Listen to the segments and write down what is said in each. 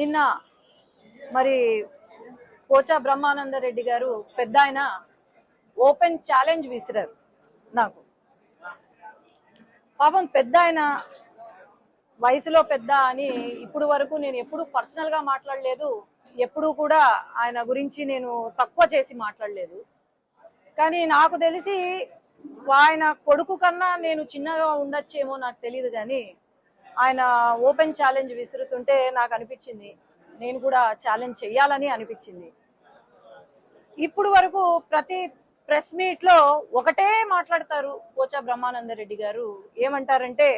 నిన్న మరి పోచా బ్రహ్మానందరెడ్డి గారు పెద్ద ఆయన ఓపెన్ ఛాలెంజ్ విసిరారు నాకు. పాపం పెద్ద ఆయన వయసులో పెద్ద అని ఇప్పుడు వరకు నేను ఎప్పుడు పర్సనల్ గా మాట్లాడలేదు, ఎప్పుడు కూడా ఆయన గురించి నేను తక్కువ చేసి మాట్లాడలేదు. కానీ నాకు తెలిసి ఆయన కొడుకు కన్నా నేను చిన్నగా ఉండొచ్చేమో నాకు తెలియదు, కానీ ఆయన ఓపెన్ ఛాలెంజ్ విసురుతుంటే నాకు అనిపించింది నేను కూడా ఛాలెంజ్ చెయ్యాలని అనిపించింది. ఇప్పుడు వరకు ప్రతి ప్రెస్ మీట్ లో ఒకటే మాట్లాడతారు పోచా బ్రహ్మానందరెడ్డి గారు. ఏమంటారంటే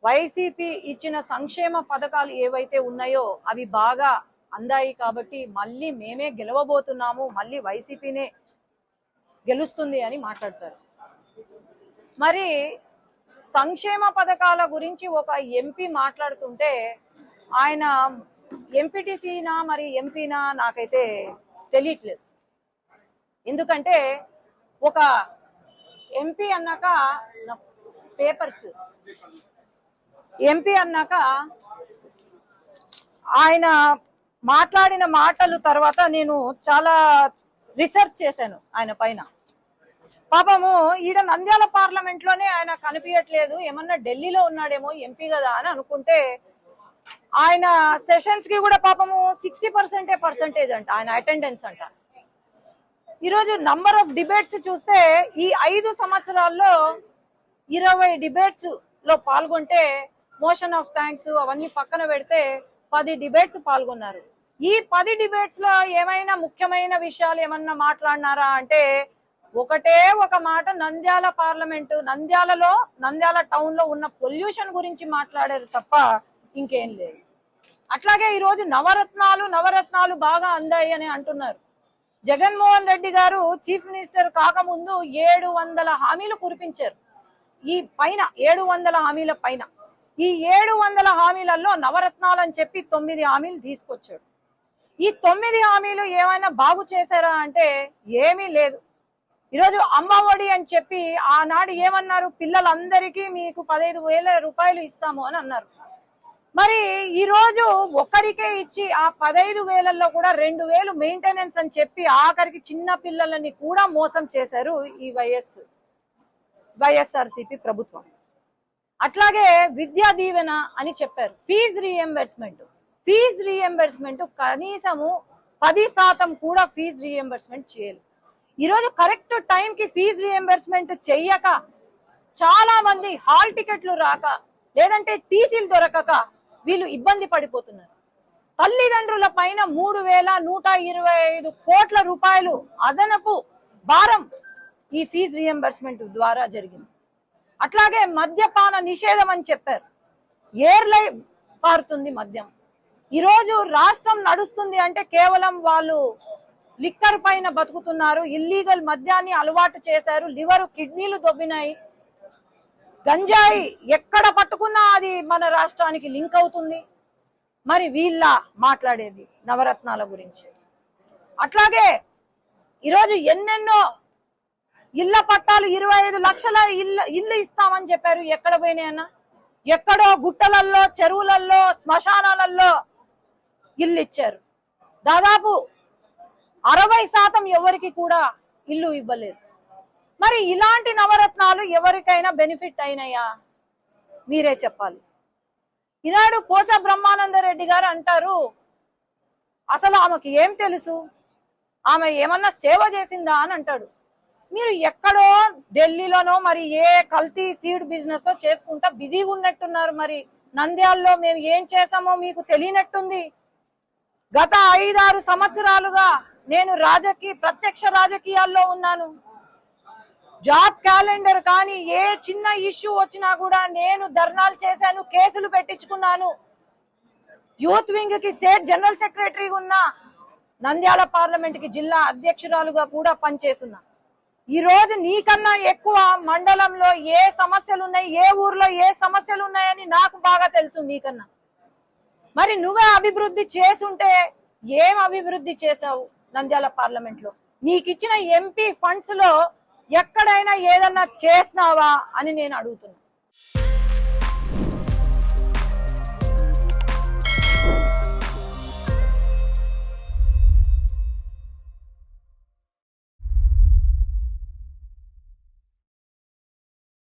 వైసీపీ ఇచ్చిన సంక్షేమ పథకాలు ఏవైతే ఉన్నాయో అవి బాగా అందాయి కాబట్టి మళ్ళీ మేమే గెలవబోతున్నాము, మళ్ళీ వైసీపీనే గెలుస్తుంది అని మాట్లాడతారు. మరి సంక్షేమ పథకాల గురించి ఒక ఎంపీ మాట్లాడుతుంటే ఆయన ఎంపీటీసీనా మరి ఎంపీనా నాకైతే తెలియట్లేదు. ఎందుకంటే ఒక ఎంపీ అన్నాక పేపర్స్ ఎంపీ అన్నాక ఆయన మాట్లాడిన మాటలు తర్వాత నేను చాలా రీసెర్చ్ చేశాను ఆయన పైన. పాపము ఈడ నంద్యాల పార్లమెంట్ లోనే ఆయన కనిపించట్లేదు, ఏమన్నా ఢిల్లీలో ఉన్నాడేమో ఎంపీ కదా అని అనుకుంటే ఆయన సెషన్స్ కి కూడా పాపము 60% అంట ఆయన అటెండెన్స్ అంట. ఈరోజు నంబర్ ఆఫ్ డిబేట్స్ చూస్తే ఈ 5 సంవత్సరాల్లో 20 డిబేట్స్ లో పాల్గొంటే మోషన్ ఆఫ్ థ్యాంక్స్ అవన్నీ పక్కన పెడితే 10 డిబేట్స్ పాల్గొన్నారు. ఈ 10 డిబేట్స్ లో ఏమైనా ముఖ్యమైన విషయాలు ఏమన్నా మాట్లాడినారా అంటే ఒకటే ఒక మాట, నంద్యాల పార్లమెంటు నంద్యాల టౌన్ లో ఉన్న పొల్యూషన్ గురించి మాట్లాడారు తప్ప ఇంకేం లేదు. అట్లాగే ఈరోజు నవరత్నాలు బాగా అందాయి అని అంటున్నారు. జగన్మోహన్ రెడ్డి గారు చీఫ్ మినిస్టర్ కాకముందు 700 హామీలు కురిపించారు. ఈ పైన 700 హామీల పైన ఈ 700 హామీలలో నవరత్నాలు అని చెప్పి 9 హామీలు తీసుకొచ్చాడు. ఈ 9 హామీలు ఏమైనా బాగు చేశారా అంటే ఏమీ లేదు. ఈరోజు అమ్మ ఒడి అని చెప్పి ఆనాడు ఏమన్నారు, పిల్లలందరికీ మీకు 15,000 రూపాయలు ఇస్తాము అని అన్నారు. మరి ఈ రోజు ఒక్కరికే ఇచ్చి ఆ 15,000లో కూడా 2,000 మెయింటెనెన్స్ అని చెప్పి ఆఖరికి చిన్న పిల్లలని కూడా మోసం చేశారు ఈ వైఎస్ఆర్సీపీ ప్రభుత్వం. అట్లాగే విద్యా దీవెన అని చెప్పారు, ఫీజు రీఎంబర్స్మెంట్ కనీసము 10% కూడా ఫీజు రీఎంబర్స్మెంట్ చేయలేదు. ఈరోజు కరెక్ట్ టైంకి ఫీజు రీఎంబర్స్మెంట్ చెయ్యక చాలా మంది హాల్ టికెట్లు రాక లేదంటే టీసీలు దొరకక వీళ్ళు ఇబ్బంది పడిపోతున్నారు. తల్లిదండ్రుల పైన 3,125 కోట్ల రూపాయలు అదనపు భారం ఈ ఫీజు రీఎంబర్స్మెంట్ ద్వారా జరిగింది. అట్లాగే మద్యపాన నిషేధం అని చెప్పారు, ఏర్లై పారుతుంది మద్యం. ఈరోజు రాష్ట్రం నడుస్తుంది అంటే కేవలం వాళ్ళు లిక్కర్ పైన బతుకుతున్నారు, ఇల్లీగల్ మద్యాన్ని అలవాటు చేశారు, లివర్ కిడ్నీలు దొబ్బినాయి. గంజాయి ఎక్కడ పట్టుకున్నా అది మన రాష్ట్రానికి లింక్ అవుతుంది. మరి వీళ్ళ మాట్లాడేది నవరత్నాల గురించి. అట్లాగే ఈరోజు ఎన్నెన్నో ఇళ్ల పట్టాలు 25 లక్షల ఇల్లు ఇస్తామని చెప్పారు, ఎక్కడ పోయినాయన్నా? ఎక్కడో గుట్టలల్లో, చెరువులల్లో, శ్మశానాలలో ఇల్లు ఇచ్చారు. దాదాపు 60% ఎవరికి కూడా ఇల్లు ఇవ్వలేదు. మరి ఇలాంటి నవరత్నాలు ఎవరికైనా బెనిఫిట్ అయినాయా? మీరే చెప్పాలి. ఈనాడు పోచా బ్రహ్మానందరెడ్డి గారు అంటారు అసలు ఆమెకి ఏం తెలుసు, ఆమె ఏమన్నా సేవ చేసిందా అని అంటాడు. మీరు ఎక్కడో ఢిల్లీలోనో మరి ఏ కల్తీ సీడ్ బిజినెస్ చేసుకుంటా బిజీగా ఉన్నట్టున్నారు. మరి నంద్యాలలో మేము ఏం చేసామో మీకు తెలియనట్టుంది. గత 5-6 సంవత్సరాలుగా నేను ప్రత్యక్ష రాజకీయాల్లో ఉన్నాను. జాబ్ క్యాలెండర్ కానీ ఏ చిన్న ఇష్యూ వచ్చినా కూడా నేను ధర్నాలు చేశాను, కేసులు పెట్టించుకున్నాను. యూత్ వింగ్ కి స్టేట్ జనరల్ సెక్రటరీగా ఉన్నా, నంద్యాల పార్లమెంట్ కి జిల్లా అధ్యక్షురాలుగా కూడా పనిచేస్తున్నా. ఈ రోజు నీకన్నా ఎక్కువ మండలంలో ఏ సమస్యలు ఉన్నాయి, ఏ ఊర్లో ఏ సమస్యలు ఉన్నాయని నాకు బాగా తెలుసు నీకన్నా. మరి నువ్వే అభివృద్ధి చేసుంటే ఏం అభివృద్ధి చేశావు నంద్యాల పార్లమెంట్ లో? నీకిచ్చిన ఎంపీ ఫండ్స్ లో ఎక్కడైనా ఏదన్నా చేసినావా అని నేను అడుగుతున్నా.